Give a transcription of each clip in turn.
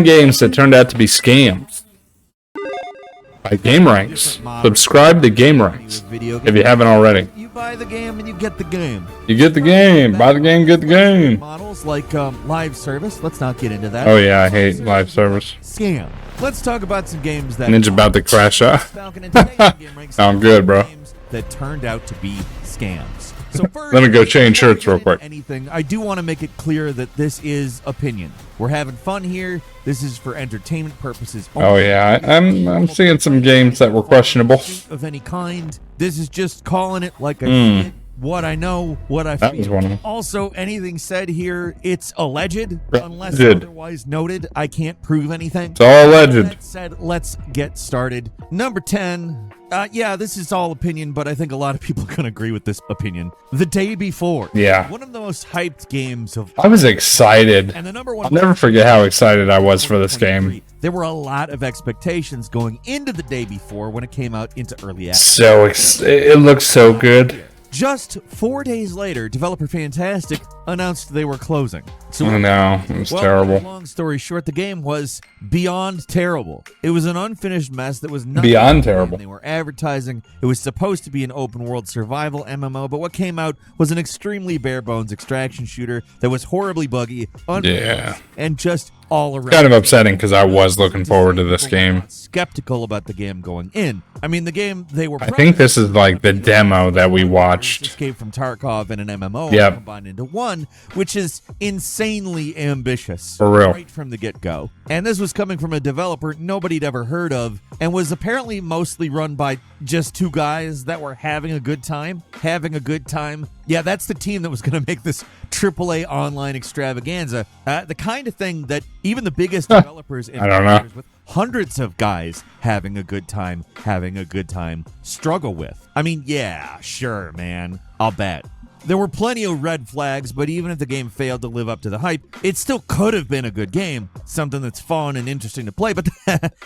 10 games that turned out to be scams by GameRanks. Subscribe to GameRanks if you haven't already. You buy the game and you get the game. You get the game. Buy the game, get the game. Models like live service. Let's not get into that. Oh yeah, I hate live service. Scam. Let's talk about some games that Ninja about to crash out. Falcon and today's GameRanks I'm good, bro. games that turned out to be scams. So first, Let me go change shirts real quick. Anything. I do want to make it clear that this is opinion. We're having fun here. This is for entertainment purposes only. Oh yeah, I'm seeing some games that were questionable. Of any kind. This is just calling it like I see it, what I know, what I That was feel. one of them. Also, anything said here, it's alleged, unless Alleged. otherwise noted. I can't prove anything. It's all alleged. That said, let's get started. Number 10. Yeah, this is all opinion, but I think a lot of people can agree with this opinion. The Day Before. Yeah. One of the most hyped games of I was excited. and the number one. I'll never forget how excited I was for this game. There were a lot of expectations going into The Day Before when it came out into early access. So it looks so good. Just 4 days later, developer Fantastic announced they were closing. So I know, it was well, terrible. Long story short, the game was beyond terrible. It was an unfinished mess that was not Beyond terrible. They were advertising it was supposed to be an open world survival MMO, but what came out was an extremely bare bones extraction shooter that was horribly buggy, Yeah. and just all around. Kind of upsetting because I was looking forward to this game. Skeptical about the game going in. I mean, the game they were. I think this is like the demo that we watched. Escape from Tarkov and an MMO Yep. combined into one, which is insanely ambitious. For real. Right from the get-go. And this was coming from a developer nobody'd ever heard of and was apparently mostly run by just two guys that were having a good time. Having a good time. Yeah, that's the team that was going to make this AAA online extravaganza. The kind of thing that even the biggest developers and I don't know. with hundreds of guys having a good time struggle with. I mean, yeah, sure, man. I'll bet. There were plenty of red flags, but even if the game failed to live up to the hype, it still could have been a good game. Something that's fun and interesting to play, but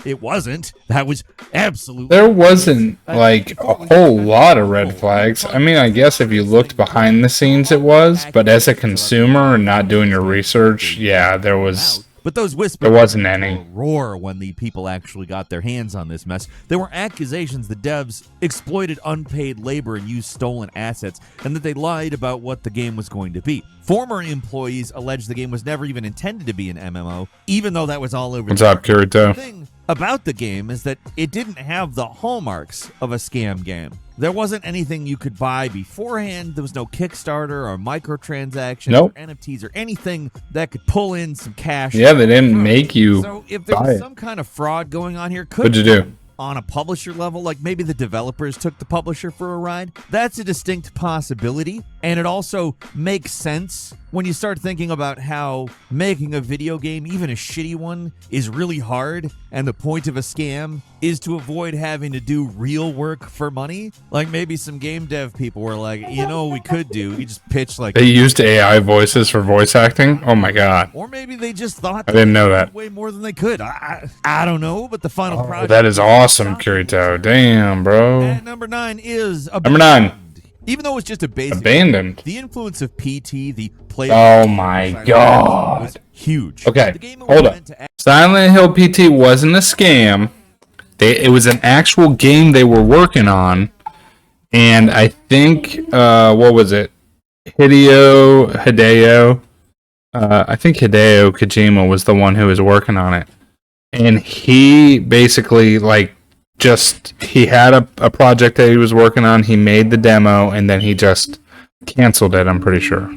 it wasn't. That was absolutely... There wasn't like a whole lot of red flags. I mean, I guess if you looked behind the scenes it was, but as a consumer and not doing your research, yeah, there was... But those whispers There wasn't any. roar when the people actually got their hands on this mess. There were accusations the devs exploited unpaid labor and used stolen assets, and that they lied about what the game was going to be. Former employees alleged the game was never even intended to be an MMO, even though that was all over. What's up, Kirito? The thing about the game is that it didn't have the hallmarks of a scam game. There wasn't anything you could buy beforehand. There was no Kickstarter or microtransactions Nope. or NFTs or anything that could pull in some cash. Yeah, they didn't make you So if there buy was it. some kind of fraud going on here, could What'd you do? on a publisher level, like maybe the developers took the publisher for a ride, that's a distinct possibility. And it also makes sense when you start thinking about how making a video game, even a shitty one, is really hard. And the point of a scam is to avoid having to do real work for money. Like maybe some game dev people were like, you know what we could do? We just pitch like... They used AI voices for voice acting? Oh my god. Or maybe they just thought I didn't know that. way more than they could. I don't know, but the final Oh, project... that is awesome, Kirito. Damn, bro. And number 9 is... Number 9. Even though it's just a basic... Abandoned. The influence of PT, the player... Oh my was god. huge. Okay, The game was hold meant up. to Silent Hill PT wasn't a scam. It was an actual game they were working on. And I think, what was it? Hideo. I think Hideo Kojima was the one who was working on it. And he basically, he had a project that he was working on. He made the demo, and then he just canceled it, I'm pretty sure.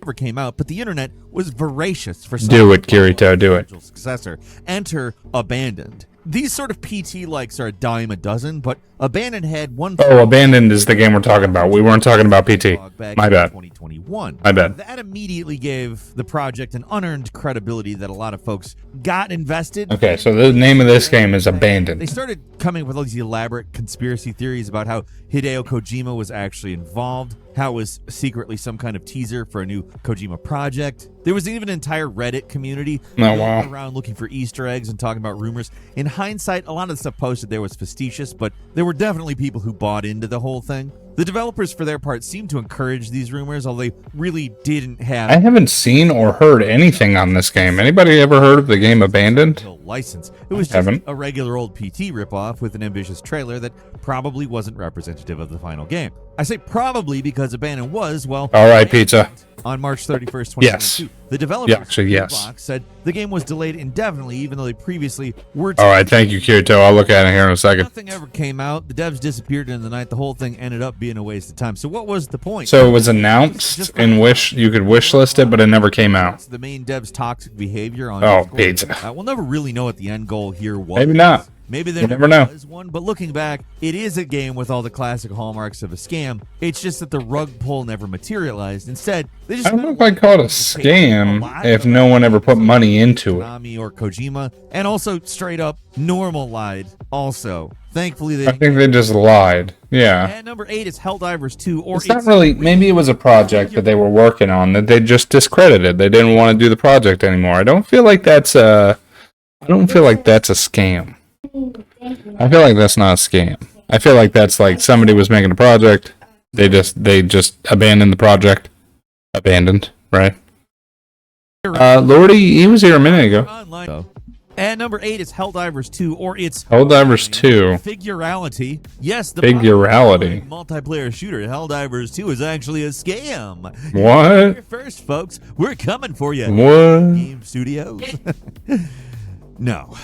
never came out, but the internet was voracious for Do it, Kirito, do it. successor. Enter Abandoned. These sort of PT likes are a dime a dozen, but Abandoned had one. Oh, Abandoned is the game we're talking about. We weren't talking about PT. My bad. 2021. My bad. That immediately gave the project an unearned credibility that a lot of folks got invested. Okay, so the name of this game is They Abandoned. started coming up with all these elaborate conspiracy theories about how Hideo Kojima was actually involved, how it was secretly some kind of teaser for a new Kojima project. There was even an entire Reddit community Oh, wow. going around looking for Easter eggs and talking about rumors. In hindsight, a lot of the stuff posted there was facetious, but there were definitely people who bought into the whole thing. The developers, for their part, seem to encourage these rumors, although they really didn't I have haven't seen or heard anything on this game. Anybody ever heard of the game Abandoned? a license. It was just haven't. a regular old PT ripoff with an ambitious trailer that probably wasn't representative of the final game. I say probably because Abandoned was, well, All right, pizza. on March 31st, 2022. Yes. The developers actually, yes. Gearbox said the game was delayed indefinitely, even though they previously were. All right, thank you, Kirito. I'll look at it here in a second. Nothing ever came out. The devs disappeared in the night. The whole thing ended up being a waste of time. So what was the point? So it was announced in Wish. You could wish list it, but it never came out. The main dev's toxic behavior on Oh, Discord. pizza. We'll never really know what the end goal here was. Maybe not. Maybe there You never know. was one, but looking back, it is a game with all the classic hallmarks of a scam. It's just that the rug pull never materialized. Instead, they just I don't know if I'd call it a scam if no one ever put money into it. Konami or Kojima, and also straight up Normal lied. Also, thankfully they. I think they just lied. Yeah. And number 8 is Helldivers 2, or It's not really. Maybe it was a project that they were working on that they just discredited. They didn't want to do the project anymore. I don't feel like that's a. I don't feel like that's a scam. I feel like that's not a scam. I feel like that's like somebody was making a project. They just abandoned the project. Abandoned, right? Lordy, he was here a minute ago. Online. And number 8 is Helldivers 2, or it's Helldivers 2. Figurality. Yes, the Figurality. multiplayer shooter Helldivers 2 is actually a scam. What? Here first, folks, we're coming for you. What? Game Studios. No,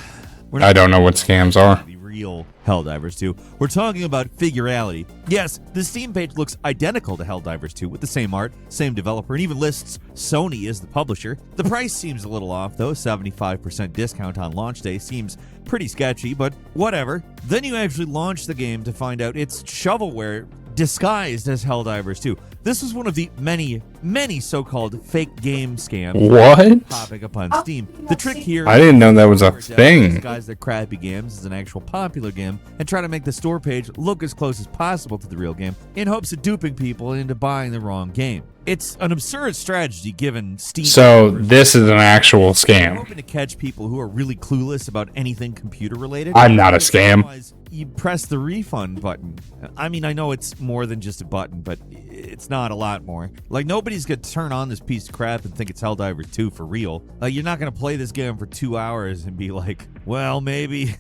we're I don't know what scams are. the real Helldivers 2. We're talking about Figurality. Yes, the Steam page looks identical to Helldivers 2 with the same art, same developer, and even lists Sony as the publisher. The price seems a little off though. 75% discount on launch day seems pretty sketchy, but whatever. Then you actually launch the game to find out it's shovelware disguised as Helldivers 2. This was one of the many, many so-called fake game scams What? popping up on Steam. The trick here, I didn't know that was a is thing. disguise their crappy games as an actual popular game and try to make the store page look as close as possible to the real game in hopes of duping people into buying the wrong game. It's an absurd strategy given Steam. So this is an actual I'm scam. hoping to catch people who are really clueless about anything computer related. I'm not a scam. Otherwise, you press the refund button. I mean, I know it's more than just a button, but it's not a lot more. Like, nobody's gonna turn on this piece of crap and think it's Helldivers 2 for real. Like, you're not gonna play this game for 2 hours and be like, well, maybe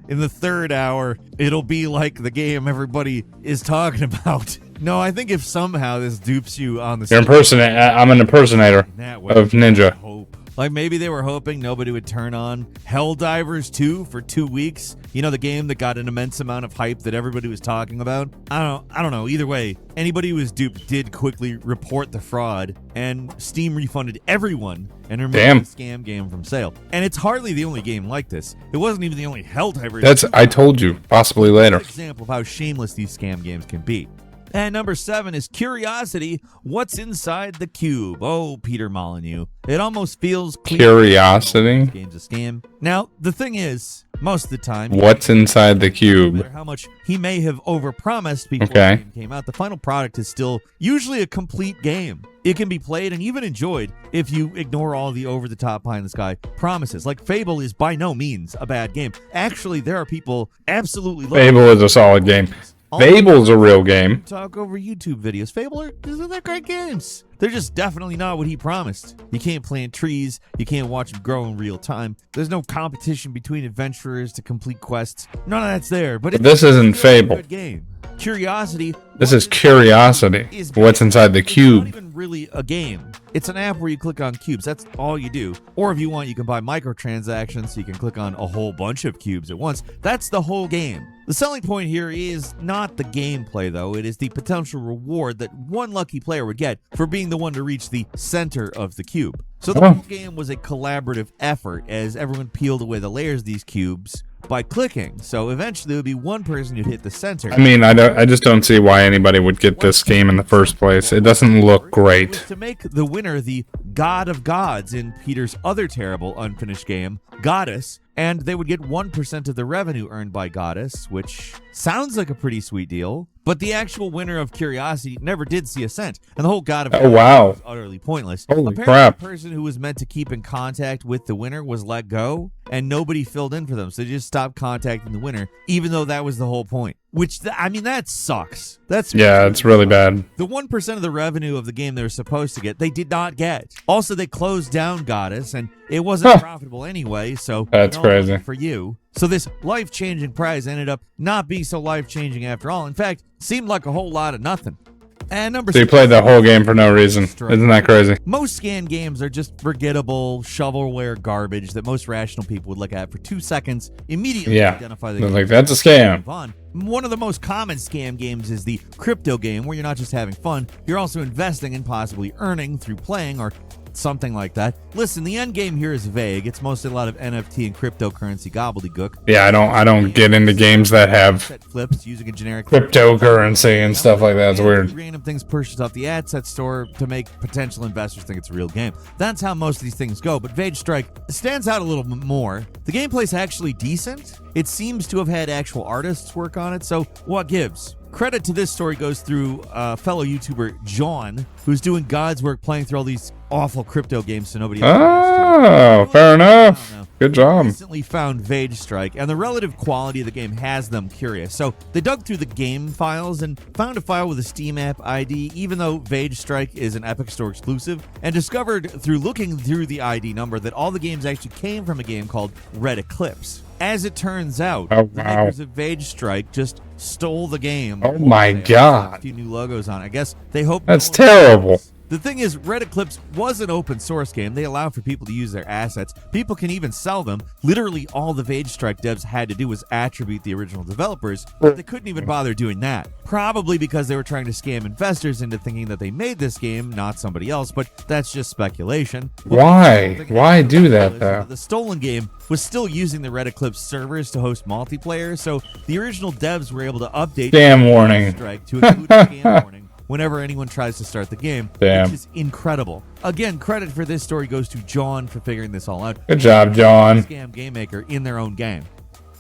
in the third hour it'll be like the game everybody is talking about. No, I think if somehow this dupes you on the I'm an impersonator that way, of Ninja. hope. Like, maybe they were hoping nobody would turn on Helldivers 2 for 2 weeks. You know, the game that got an immense amount of hype that everybody was talking about. I don't know. Either way, anybody who was duped did quickly report the fraud, and Steam refunded everyone and removed Damn. the scam game from sale. And it's hardly the only game like this. It wasn't even the only Helldivers. That's. I told you. Possibly later. An example of how shameless these scam games can be. And number 7 is Curiosity. What's inside the cube? Oh, Peter Molyneux. It almost feels clear. Curiosity. Game's a scam. Now, the thing is, most of the time, What's inside the no cube? matter how much he may have overpromised before Okay. the game came out, the final product is still usually a complete game. It can be played and even enjoyed if you ignore all the over-the-top pie-in-the-sky promises. Like, Fable is by no means a bad game. Actually, there are people absolutely Fable is a solid game. Fable's a real game. Talk over YouTube videos. Fable they're great games. They're just definitely not what he promised. You can't plant trees. You can't watch them grow in real time. There's no competition between adventurers to complete quests. None of that's there. But it's This isn't still a Fable. good game. Curiosity. This is Curiosity. What's inside the It's not cube? even really a game. It's an app where you click on cubes. That's all you do. Or if you want, you can buy microtransactions so you can click on a whole bunch of cubes at once. That's the whole game. The selling point here is not the gameplay, though. It is the potential reward that one lucky player would get for being the one to reach the center of the cube. So the Oh. whole game was a collaborative effort as everyone peeled away the layers of these cubes by clicking. So eventually there would be one person who'd hit the center. I mean, I just don't see why anybody would get this game in the first place. It doesn't look Was great. to make the winner the God of Gods in Peter's other terrible unfinished game, Goddess, and they would get 1% of the revenue earned by Goddess, which sounds like a pretty sweet deal. But the actual winner of Curiosity never did see a cent, and the whole God of Oh, Gods wow. was utterly pointless. Holy Apparently, crap. the person who was meant to keep in contact with the winner was let go, and nobody filled in for them, so they just stopped contacting the winner, even though that was the whole point. I mean, that sucks. That's Yeah, it's really bad. The 1% of the revenue of the game they were supposed to get, they did not get. Also, they closed down Goddess, and it wasn't profitable anyway, so That's no crazy. money for you. So this life-changing prize ended up not being so life-changing after all. In fact, seemed like a whole lot of nothing. And number So you 6, played the whole game for no reason. Isn't that crazy? most scan games are just forgettable shovelware garbage that most rational people would look at for 2 seconds, immediately Yeah. identify the They're game. like, that's a scam. Move on. One of the most common scam games is the crypto game, where you're not just having fun, you're also investing and possibly earning through playing or something like that. Listen, the end game here is vague. It's mostly a lot of NFT and cryptocurrency gobbledygook. Yeah, I don't get into games that have Set flips using a generic cryptocurrency and stuff like that. It's weird. Random things purchased off the ad set store to make potential investors think it's a real game. That's how most of these things go, but Vage Strike stands out a little bit more. The gameplay's actually decent. It seems to have had actual artists work on it, so what gives? Credit to this story goes through fellow YouTuber John, who's doing God's work playing through all these awful crypto games so nobody else Oh, fair enough. Good job. recently found Vage Strike, and the relative quality of the game has them curious. So they dug through the game files and found a file with a Steam app ID, even though Vage Strike is an Epic Store exclusive, and discovered through looking through the ID number that all the games actually came from a game called Red Eclipse. As it turns out, Oh, the wow. makers of Vage Strike just stole the game. Oh my They also God. had a few new logos on it. I guess they hope That's no one- terrible. The thing is, Red Eclipse was an open source game. They allow for people to use their assets. People can even sell them. Literally, all the Vage Strike devs had to do was attribute the original developers, but they couldn't even bother doing that. Probably because they were trying to scam investors into thinking that they made this game, not somebody else, but that's just speculation. Why? Why do that, though? The stolen game was still using the Red Eclipse servers to host multiplayer, so the original devs were able to update Damn warning. Strike to include a scam warning whenever anyone tries to start the game, Damn. which is incredible. Again, credit for this story goes to John for figuring this all out. Good job, John. Scam game maker in their own game.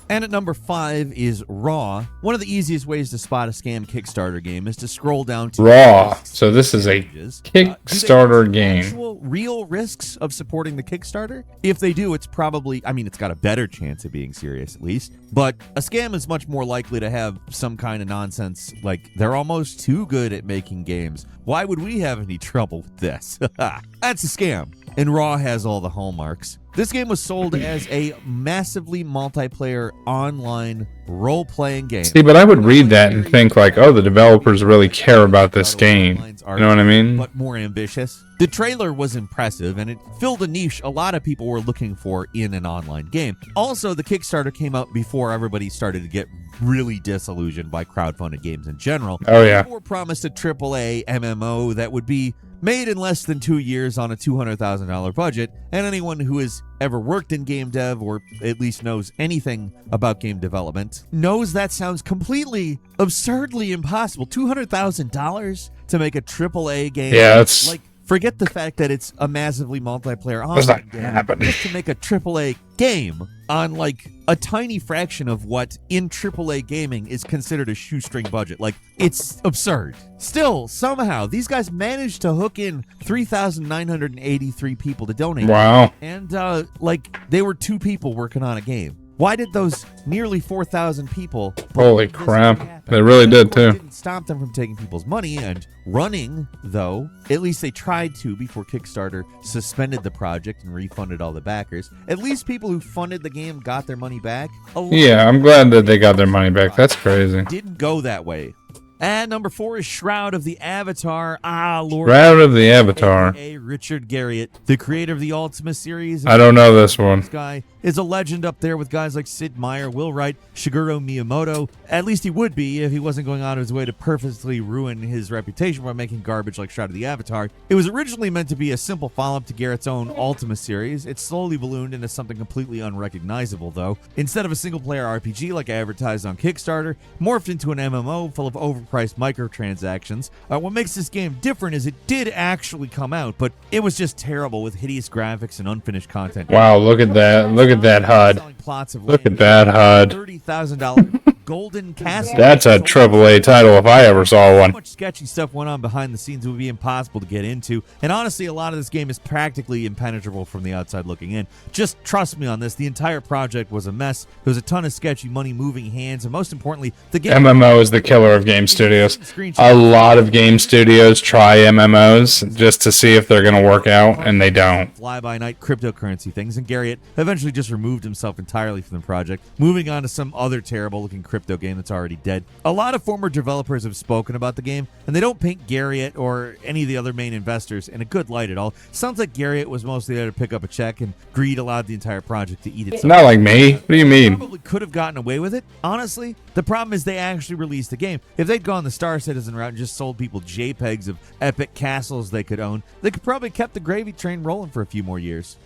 And at number 5 is Raw. One of the easiest ways to spot a scam Kickstarter game is to scroll down to Raw. So this is a pages. Kickstarter Do they game. have actual real risks of supporting the Kickstarter? If they do, it's probably, I mean, it's got a better chance of being serious at least. But a scam is much more likely to have some kind of nonsense, like they're almost too good at making games. Why would we have any trouble with this? That's a scam. And Raw has all the hallmarks. This game was sold as a massively multiplayer online role-playing game. See, but I would read that and think like, oh, the developers really care about this game. You know what I mean? But more ambitious. The trailer was impressive, and it filled a niche a lot of people were looking for in an online game. Also, the Kickstarter came out before everybody started to get really disillusioned by crowdfunded games in general. Oh, yeah. People were promised a AAA MMO that would be made in less than 2 years on a $200,000 budget, and anyone who has ever worked in game dev or at least knows anything about game development knows that sounds completely absurdly impossible. $200,000 to make a AAA game? Yeah, it's- like, forget the fact that it's a massively multiplayer That's not online gonna game. happen. Just to make a AAA game on like a tiny fraction of what in AAA gaming is considered a shoestring budget. Like, it's absurd. Still, somehow, these guys managed to hook in 3,983 people to donate. Wow. And, like, they were 2 people working on a game. Why did those nearly 4,000 people... Holy believe this crap. could happen? They really That, did, of course, too. Didn't stop them from taking people's money and running, though. At least they tried to before Kickstarter suspended the project and refunded all the backers. At least people who funded the game got their money back. A lot Yeah, I'm glad that they got their money back. That's crazy. didn't go that way. And number 4 is Shroud of the Avatar. Lord. Shroud of the Avatar. AKA Richard Garriott, the creator of the Ultima series. I don't know this one. This guy is a legend up there with guys like Sid Meier, Will Wright, Shigeru Miyamoto. At least he would be if he wasn't going out of his way to purposely ruin his reputation by making garbage like Shroud of the Avatar. It was originally meant to be a simple follow-up to Garrett's own Ultima series. It slowly ballooned into something completely unrecognizable, though. Instead of a single-player RPG like advertised on Kickstarter, morphed into an MMO full of overpriced microtransactions. What makes this game different is it did actually come out, but it was just terrible with hideous graphics and unfinished content. Wow, look at that. Look at that HUD. Selling plots of Look land at that HUD. $30,000 Golden Castle. That's a AAA title if I ever saw So one. much sketchy stuff went on behind the scenes it would be impossible to get into. And honestly, a lot of this game is practically impenetrable from the outside looking in. Just trust me on this. The entire project was a mess. There was a ton of sketchy money moving hands, and most importantly, the game MMO is the killer of game studios. A lot of game studios try MMOs just to see if they're going to work out, and they don't. fly-by-night cryptocurrency things, and Garriott eventually just removed himself entirely from the project, moving on to some other terrible-looking crypto game that's already dead. A lot of former developers have spoken about the game, and they don't paint Garriott or any of the other main investors in a good light at all. Sounds like Garriott was mostly there to pick up a check, and greed allowed the entire project to eat itself. Not like me. What do you mean? Probably could have gotten away with it. Honestly, the problem is they actually released the game. If they'd gone the Star Citizen route and just sold people JPEGs of epic castles they could own, they could probably kept the gravy train rolling for a few more years.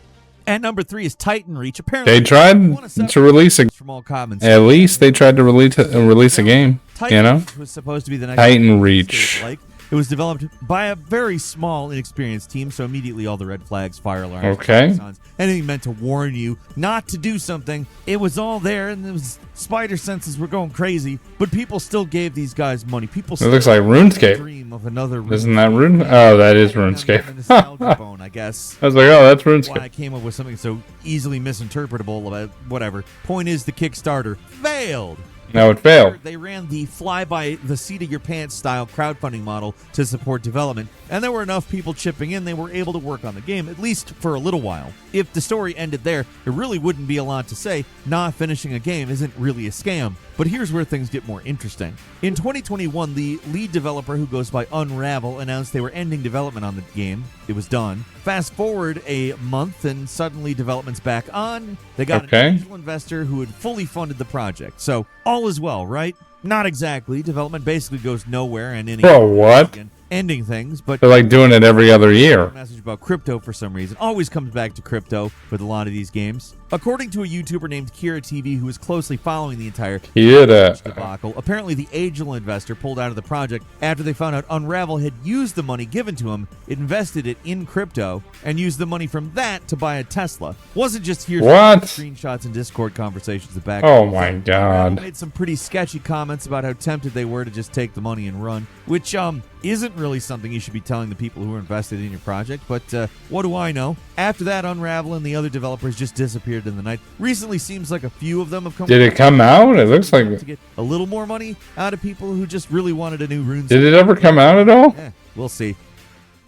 And number 3 is Titan Reach. Apparently, They tried to release a. from all comments. At least they tried to release a game. Titan You know, Reach was supposed to be the next Titan Reach. Like it was developed by a very small, inexperienced team, so immediately all the red flags, fire alarms, Okay. signs, anything meant to warn you not to do something. It was all there, and it was spider senses were going crazy. But people still gave these guys money. People It still looks like RuneScape. dream of another. Isn't that Rune? Oh, that is A RuneScape. nostalgia bone, I guess. I was like, oh, that's Why I RuneScape. came up with something so easily misinterpretable about whatever. Point is, the Kickstarter failed. No, it failed. They ran the fly by the seat of your pants style crowdfunding model to support development, and there were enough people chipping in they were able to work on the game, at least for a little while. If the story ended there, it really wouldn't be a lot to say. Not finishing a game isn't really a scam. But here's where things get more interesting. In 2021, the lead developer, who goes by Unravel, announced they were ending development on the game. It was done. Fast forward a month, and suddenly development's back on. They got Okay. an angel investor who had fully funded the project. So all is well, right? Not exactly. Development basically goes nowhere, and Bro, what? ending things, but They're like doing it every other year. message about crypto for some reason always comes back to crypto with a lot of these games. According to a YouTuber named Kira TV, who is closely following the entire He did debacle, apparently the angel investor pulled out of the project after they found out Unravel had used the money given to him, invested it in crypto, and used the money from that to buy a Tesla. Wasn't just here. What? Screenshots and Discord conversations the back. Oh my Unravel god. made some pretty sketchy comments about how tempted they were to just take the money and run, which isn't really something you should be telling the people who are invested in your project, but what do I know? After that, Unravel and the other developers just disappeared in the night. Recently seems like a few of them have come Did it come out? It looks like. to get a little more money out of people who just really wanted a new RuneScape. Did it ever come out at all? We'll see.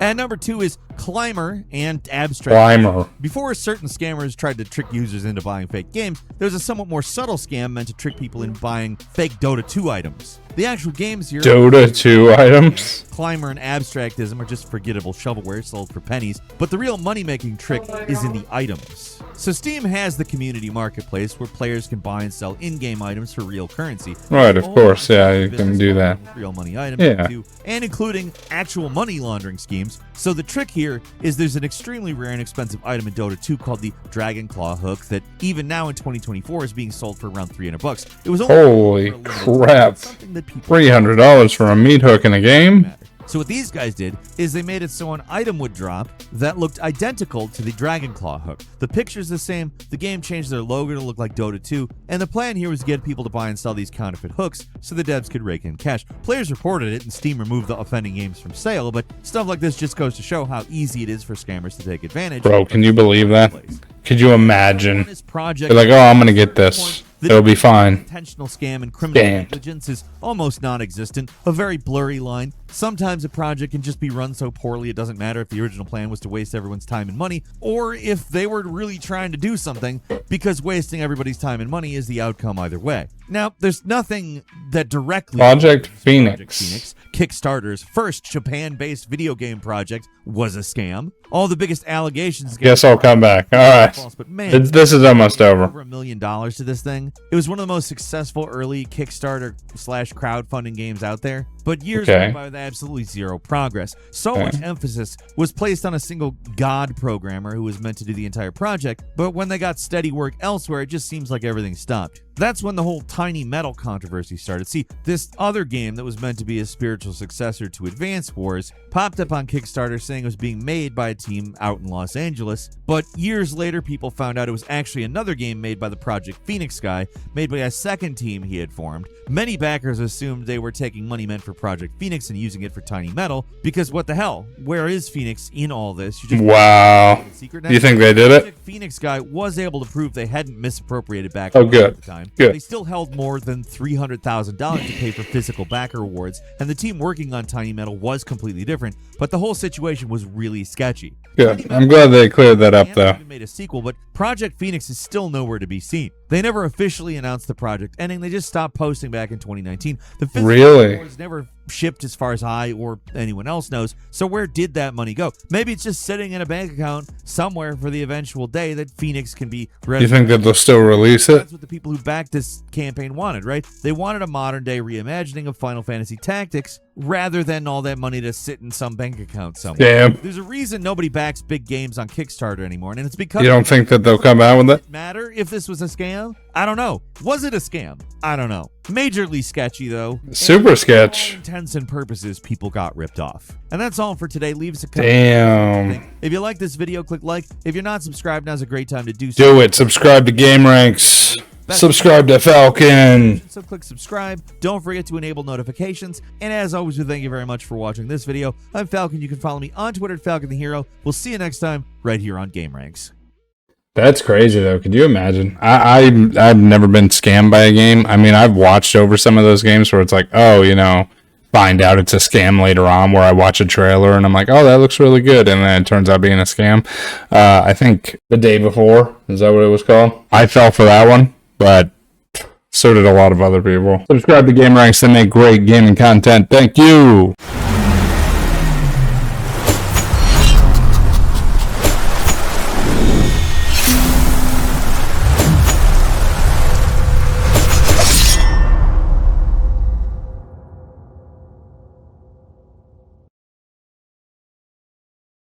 And number 2 is Climber and Abstract. Climber. Before certain scammers tried to trick users into buying fake games, there's a somewhat more subtle scam meant to trick people into buying fake Dota 2 items. The actual games here, Dota 2 items. Climber and Abstractism, are just forgettable shovelware sold for pennies, but the real money-making trick is in the items. So Steam has the community marketplace where players can buy and sell in-game items for real currency. Right, of course. Yeah, you can do that. Real money items, Yeah. too, and including actual money laundering schemes. So the trick here is there's an extremely rare and expensive item in Dota 2 called the Dragon Claw hook that even now in 2024 is being sold for around $300. It was only Holy for a limited time, crap. but something that people $300 for a meat hook in a game? matter. So what these guys did is they made it so an item would drop that looked identical to the Dragon Claw hook. The picture's the same, the game changed their logo to look like Dota 2, and the plan here was to get people to buy and sell these counterfeit hooks so the devs could rake in cash. Players reported it and Steam removed the offending games from sale, but stuff like this just goes to show how easy it is for scammers to take advantage. Bro, can you believe that? Could you imagine? This project They're like, oh, I'm going to get this. It'll be fine. Intentional scam and criminal Damn. negligence is almost non-existent, a very blurry line. Sometimes a project can just be run so poorly it doesn't matter if the original plan was to waste everyone's time and money, or if they were really trying to do something, because wasting everybody's time and money is the outcome either way. Now, there's nothing that directly... Project Project Phoenix. Phoenix, Kickstarter's first Japan-based video game project, was a scam. All the biggest allegations... Guess I'll come back. All right. false, but man, This is almost over. over $1 million to this thing. It was one of the most successful early Kickstarter / crowdfunding games out there, but years Okay. went by with absolutely zero progress. So Okay. much emphasis was placed on a single god programmer who was meant to do the entire project, but when they got steady work elsewhere, it just seems like everything stopped. That's when the whole Tiny Metal controversy started. See, this other game that was meant to be a spiritual successor to Advance Wars popped up on Kickstarter saying it was being made by a that team out in Los Angeles. But years later, people found out it was actually another game made by the Project Phoenix guy, made by a second team he had formed. Many backers assumed they were taking money meant for Project Phoenix and using it for Tiny Metal, because what the hell? Where is Phoenix in all this? Wow. You think they did it? Project Phoenix guy was able to prove they hadn't misappropriated back Oh, good. at the time. Good. They still held more than $300,000 to pay for physical backer rewards, and the team working on Tiny Metal was completely different, but the whole situation was really sketchy. Good. I'm glad they cleared that up, though. They made a sequel, but Project Phoenix is still nowhere to be seen. They never officially announced the project ending. They just stopped posting back in 2019. The physical Really? rewards never shipped as far as I or anyone else knows. So where did that money go? Maybe it's just sitting in a bank account somewhere for the eventual day that Phoenix can be You think that they'll still release it? That's what the people who backed this campaign wanted, right? They wanted a modern day reimagining of Final Fantasy Tactics rather than all that money to sit in some bank account somewhere. Damn. There's a reason nobody backs big games on Kickstarter anymore, and it's because You don't think that they'll come out with it? matter if this was a scam? I don't know. Was it a scam? I don't know. Majorly sketchy though. Super And sketch. for all intents and purposes, people got ripped off. And that's all for today. Leave us a comment. Damn. If you like this video, click like. If you're not subscribed, now's a great time to do so. Do it. Subscribe to Game Ranks. Subscribe to Falcon. So click subscribe. Don't forget to enable notifications. And as always, we thank you very much for watching this video. I'm Falcon. You can follow me on Twitter at Falcon the Hero. We'll see you next time right here on Game Ranks. That's crazy, though. Could you imagine? I've never been scammed by a game. I mean, I've watched over some of those games where it's like, oh, you know, find out it's a scam later on, where I watch a trailer and I'm like, oh, that looks really good, and then it turns out being a scam. I think The Day Before, is that what it was called? I fell for that one, but so did a lot of other people. Subscribe to Game Ranks. They make great gaming content. Thank you.